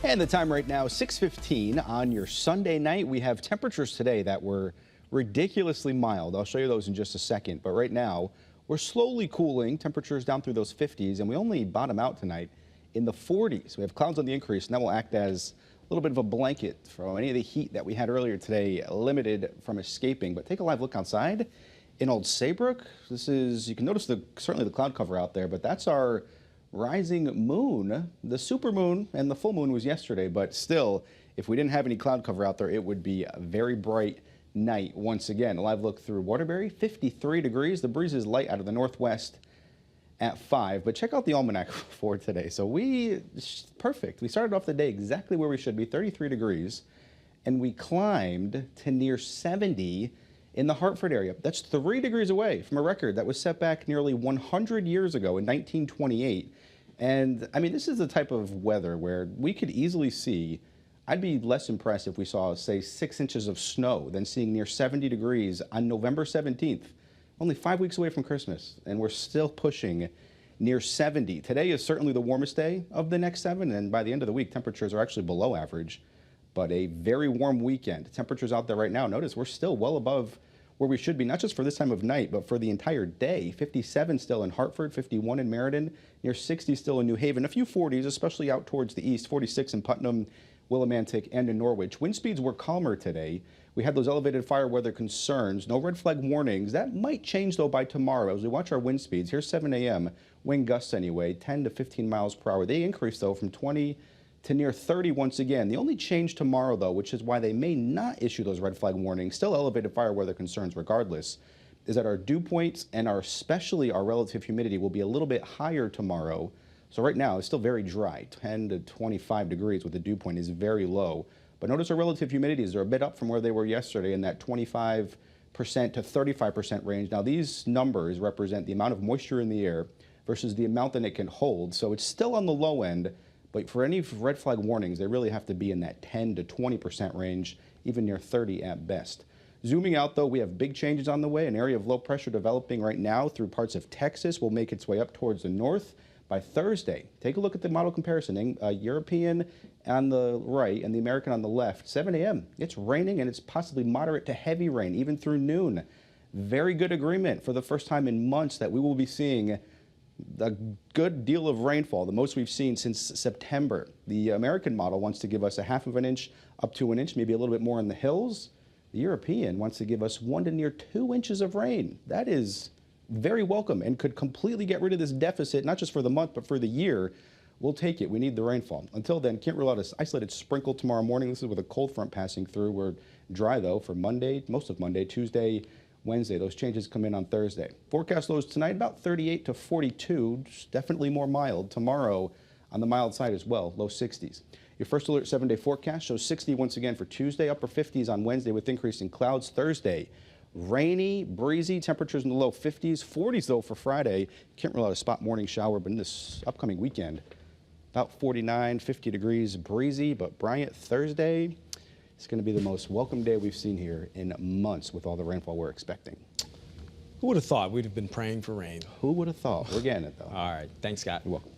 And the time right now, 6:15 on your Sunday night. We have temperatures today that were ridiculously mild. I'll show you those in just a second. But right now, we're slowly cooling. Temperatures down through those 50s, and we only bottom out tonight in the 40s. We have clouds on the increase, and that will act as a little bit of a blanket from any of the heat that we had earlier today, limited from escaping. But take a live look outside in Old Saybrook. This is, you can notice certainly the cloud cover out there, but that's our rising moon. The supermoon and the full moon was yesterday, but still, if we didn't have any cloud cover out there, it would be a very bright night once again. A live look through Waterbury, 53 degrees. The breeze is light out of the northwest at 5, but check out the almanac for today. So perfect. We started off the day exactly where we should be, 33 degrees, and we climbed to near 70 in the Hartford area. That's 3 degrees away from a record that was set back nearly 100 years ago in 1928. And I mean, this is the type of weather where we could easily see, I'd be less impressed if we saw, say, 6 inches of snow than seeing near 70 degrees on November 17th. Only 5 weeks away from Christmas, and we're still pushing near 70. Today is certainly the warmest day of the next 7, and by the end of the week, temperatures are actually below average. But a very warm weekend. Temperatures out there right now, notice we're still well above where we should be, not just for this time of night, but for the entire day. 57 still in Hartford, 51 in Meriden, near 60 still in New Haven. A few 40s, especially out towards the east, 46 in Putnam, Willimantic, and in Norwich. Wind speeds were calmer today. We had those elevated fire weather concerns. No red flag warnings. That might change, though, by tomorrow. As we watch our wind speeds, here's 7 a.m. Wind gusts anyway, 10 to 15 miles per hour. They increase, though, from 20 to near 30 once again. The only change tomorrow, though, which is why they may not issue those red flag warnings, still elevated fire weather concerns regardless, is that our dew points and especially our relative humidity will be a little bit higher tomorrow. So right now, it's still very dry, 10 to 25 degrees with the dew point is very low. But notice our relative humidities are a bit up from where they were yesterday in that 25% to 35% range. Now, these numbers represent the amount of moisture in the air versus the amount that it can hold. So it's still on the low end, but for any red flag warnings, they really have to be in that 10 to 20% range, even near 30 at best. Zooming out, though, we have big changes on the way. An area of low pressure developing right now through parts of Texas will make its way up towards the north by Thursday. Take a look at the model comparison. European on the right and the American on the left. 7 a.m. It's raining, and it's possibly moderate to heavy rain, even through noon. Very good agreement for the first time in months that we will be seeing a good deal of rainfall, the most we've seen since September. The American model wants to give us a half of an inch up to an inch, maybe a little bit more in the hills. The European wants to give us 1 to near 2 inches of rain. That is very welcome and could completely get rid of this deficit, not just for the month, but for the year. We'll take it. We need the rainfall. Until then, can't rule out an isolated sprinkle tomorrow morning. This is with a cold front passing through. We're dry, though, for Monday, most of Monday, Tuesday, Wednesday. Those changes come in on Thursday. Forecast lows tonight, about 38 to 42. Definitely more mild. Tomorrow, on the mild side as well, low 60s. Your first alert 7-day forecast shows 60 once again for Tuesday, upper 50s on Wednesday with increasing clouds. Thursday, rainy, breezy, temperatures in the low 50s. 40s, though, for Friday. Can't rule out a spot morning shower, but in this upcoming weekend, about 49, 50 degrees, breezy, but Bryant Thursday. It's going to be the most welcome day we've seen here in months with all the rainfall we're expecting. Who would have thought we'd have been praying for rain? Who would have thought? We're getting it, though. All right. Thanks, Scott. You're welcome.